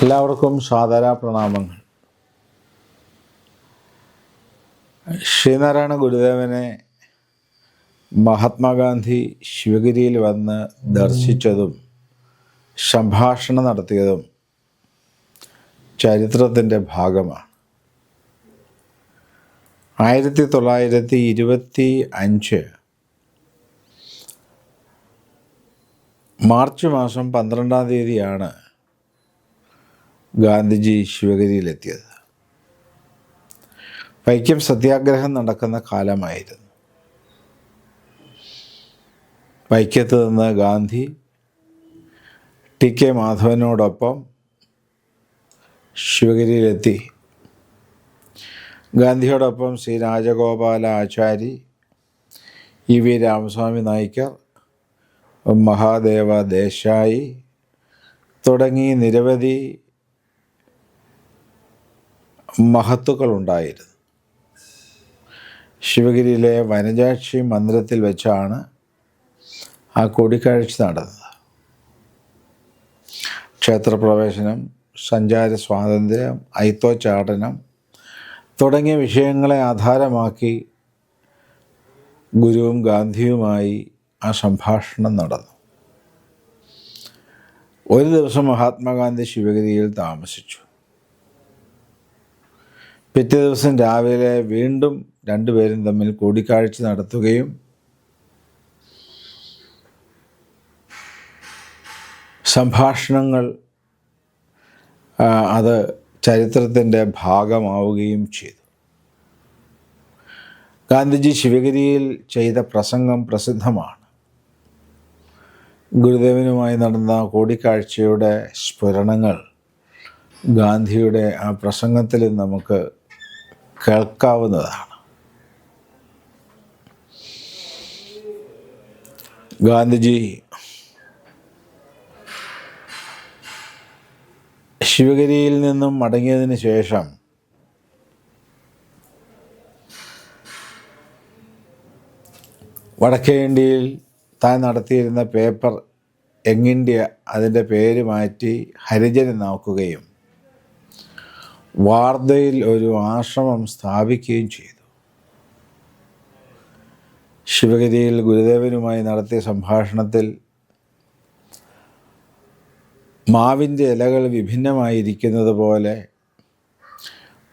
എല്ലാവർക്കും സാദര പ്രണാമങ്ങൾ. ശ്രീനാരായണ ഗുരുദേവനെ മഹാത്മാഗാന്ധി ശിവഗിരിയിൽ വന്ന് ദർശിച്ചതും സംഭാഷണം നടത്തിയതും ചരിത്രത്തിൻ്റെ ഭാഗമാണ്. 1925 മാർച്ച് മാസം 12-ാം തീയതിയാണ് ഗാന്ധിജി ശിവഗിരിയിലെത്തിയത്. വൈക്കം സത്യാഗ്രഹം നടക്കുന്ന കാലമായിരുന്നു. വൈക്കത്ത് നിന്ന് ഗാന്ധി ടി.കെ. മാധവനോടൊപ്പം ശിവഗിരിയിലെത്തി. ഗാന്ധിയോടൊപ്പം ശ്രീ രാജഗോപാല ആചാരി, ഇ.വി. രാമസ്വാമി നായ്ക്കർ, മഹാദേവ ദേശായി തുടങ്ങി നിരവധി മഹത്തുക്കളുണ്ടായിരുന്നു. ശിവഗിരിയിലെ വനജാക്ഷി മന്ദിരത്തിൽ വെച്ചാണ് ആ കൂടിക്കാഴ്ച നടന്നത്. ക്ഷേത്രപ്രവേശനം, സഞ്ചാര സ്വാതന്ത്ര്യം, അയിത്തോച്ചാടനം തുടങ്ങിയ വിഷയങ്ങളെ ആധാരമാക്കി ഗുരുവും ഗാന്ധിയുമായി ആ സംഭാഷണം നടന്നു. ഒരു ദിവസം മഹാത്മാഗാന്ധി ശിവഗിരിയിൽ താമസിച്ചു. പിറ്റേ ദിവസം രാവിലെ വീണ്ടും രണ്ടുപേരും തമ്മിൽ കൂടിക്കാഴ്ച നടത്തുകയും സംഭാഷണങ്ങൾ അത് ചരിത്രത്തിൻ്റെ ഭാഗമാവുകയും ചെയ്തു. ഗാന്ധിജി ശിവഗിരിയിൽ ചെയ്ത പ്രസംഗം പ്രസിദ്ധമാണ്. ഗുരുദേവനുമായി നടന്ന കൂടിക്കാഴ്ചയുടെ സ്ഫുരണങ്ങൾ ഗാന്ധിയുടെ ആ പ്രസംഗത്തിൽ നമുക്ക് കേൾക്കാവുന്നതാണ്. ഗാന്ധിജി ശിവഗിരിയിൽ നിന്നും മടങ്ങിയതിന് ശേഷം വടക്കേ ഇന്ത്യയിൽ താൻ നടത്തിയിരുന്ന പേപ്പർ യങ് ഇന്ത്യ അതിൻ്റെ പേര് മാറ്റി ഹരിജൻ എന്നാക്കുകയും വാർധയിൽ ഒരു ആശ്രമം സ്ഥാപിക്കുകയും ചെയ്തു. ശിവഗിരിയിൽ ഗുരുദേവനുമായി നടത്തിയ സംഭാഷണത്തിൽ മാവിൻ്റെ ഇലകൾ വിഭിന്നമായിരിക്കുന്നത് പോലെ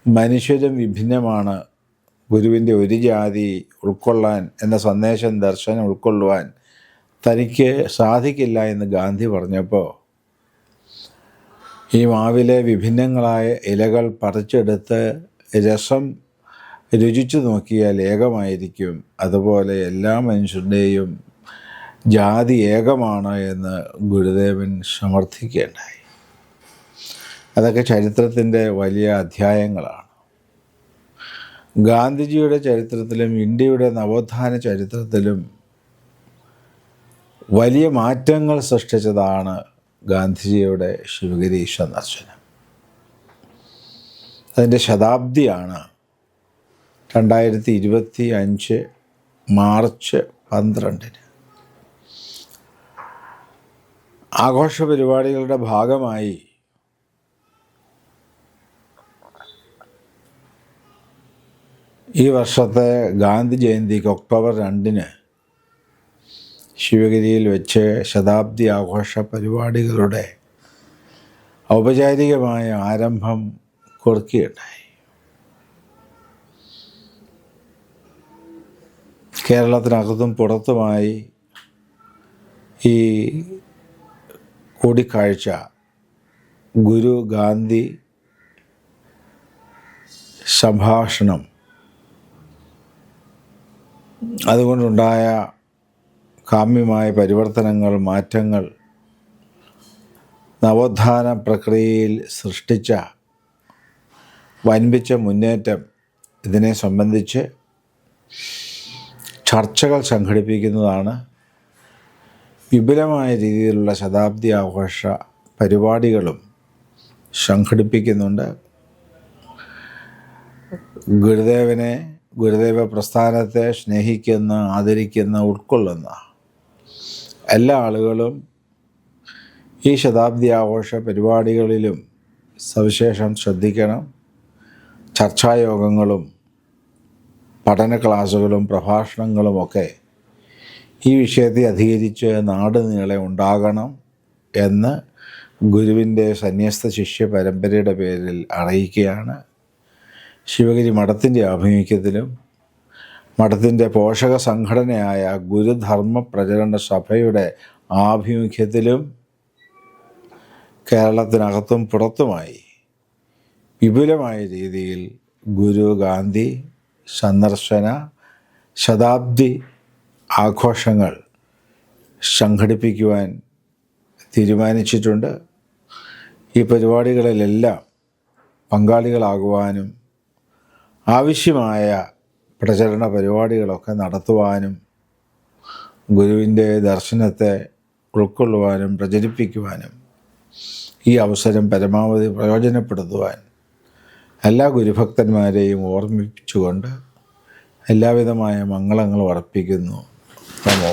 മനുഷ്യരും വിഭിന്നമാണ്, ഗുരുവിൻ്റെ ഒരു ജാതി ഉൾക്കൊള്ളാൻ എന്ന സന്ദേശം, ദർശനം ഉൾക്കൊള്ളുവാൻ തനിക്ക് സാധിക്കില്ല എന്ന് ഗാന്ധി പറഞ്ഞപ്പോൾ ഈ മാവിലെ വിഭിന്നങ്ങളായ ഇലകൾ പറിച്ചെടുത്ത് രസം രുചിച്ചു നോക്കിയാൽ ഏകമായിരിക്കും, അതുപോലെ എല്ലാ മനുഷ്യരുടെയും ജാതി ഏകമാണ് എന്ന് ഗുരുദേവൻ സമർത്ഥിക്കുകയുണ്ടായി. അതൊക്കെ ചരിത്രത്തിൻ്റെ വലിയ അധ്യായങ്ങളാണ്. ഗാന്ധിജിയുടെ ചരിത്രത്തിലും ഇന്ത്യയുടെ നവോത്ഥാന ചരിത്രത്തിലും വലിയ മാറ്റങ്ങൾ സൃഷ്ടിച്ചതാണ് ഗാന്ധിജിയുടെ ശിവഗിരി സന്ദർശനം. അതിൻ്റെ ശതാബ്ദിയാണ് 2025 മാർച്ച് 12. ആഘോഷ പരിപാടികളുടെ ഭാഗമായി ഈ വർഷത്തെ ഗാന്ധി ജയന്തിക്ക് ഒക്ടോബർ 2 ശിവഗിരിയിൽ വെച്ച് ശതാബ്ദി ആഘോഷ പരിപാടികളുടെ ഔപചാരികമായ ആരംഭം കുറിക്കുകയുണ്ടായി. കേരളത്തിനകത്തും പുറത്തുമായി ഈ കൂടിക്കാഴ്ച ഗുരു ഗാന്ധി സംഭാഷണം അതുകൊണ്ടുണ്ടായ കാമ്യമായ പരിവർത്തനങ്ങൾ, മാറ്റങ്ങൾ, നവോത്ഥാന പ്രക്രിയയിൽ സൃഷ്ടിച്ച വൻപിച്ച മുന്നേറ്റം, ഇതിനെ സംബന്ധിച്ച് ചർച്ചകൾ സംഘടിപ്പിക്കുന്നതാണ്. വിപുലമായ രീതിയിലുള്ള ശതാബ്ദി ആഘോഷ പരിപാടികളും സംഘടിപ്പിക്കുന്നുണ്ട്. ഗുരുദേവ പ്രസ്ഥാനത്തെ സ്നേഹിക്കുന്ന, ആദരിക്കുന്ന, ഉൾക്കൊള്ളുന്ന എല്ലാ ആളുകളും ഈ ശതാബ്ദി ആഘോഷ പരിപാടികളിലും സവിശേഷം ശ്രദ്ധിക്കണം. ചർച്ചായോഗങ്ങളും പഠന ക്ലാസ്സുകളും പ്രഭാഷണങ്ങളുമൊക്കെ ഈ വിഷയത്തെ അധികരിച്ച് നാട് നീളെ ഉണ്ടാകണം എന്ന് ഗുരുവിൻ്റെ സന്യസ്ത ശിഷ്യ പരമ്പരയുടെ പേരിൽ അറിയിക്കുകയാണ്. ശിവഗിരി മഠത്തിൻ്റെ ആഭിമുഖ്യത്തിലും മഠത്തിൻ്റെ പോഷക സംഘടനയായ ഗുരുധർമ്മ പ്രചരണ സഭയുടെ ആഭിമുഖ്യത്തിലും കേരളത്തിനകത്തും പുറത്തുമായി വിപുലമായ രീതിയിൽ ഗുരു ഗാന്ധി സന്ദർശന ശതാബ്ദി ആഘോഷങ്ങൾ സംഘടിപ്പിക്കുവാൻ തീരുമാനിച്ചിട്ടുണ്ട്. ഈ പരിപാടികളിലെല്ലാം പങ്കാളികളാകുവാനും ആവശ്യമായ പ്രചരണ പരിപാടികളൊക്കെ നടത്തുവാനും ഗുരുവിൻ്റെ ദർശനത്തെ ഉൾക്കൊള്ളുവാനും പ്രചരിപ്പിക്കുവാനും ഈ അവസരം പരമാവധി പ്രയോജനപ്പെടുത്തുവാൻ എല്ലാ ഗുരുഭക്തന്മാരെയും ഓർമ്മിപ്പിച്ചുകൊണ്ട് എല്ലാവിധമായ മംഗളങ്ങളും അർപ്പിക്കുന്നു. നമോ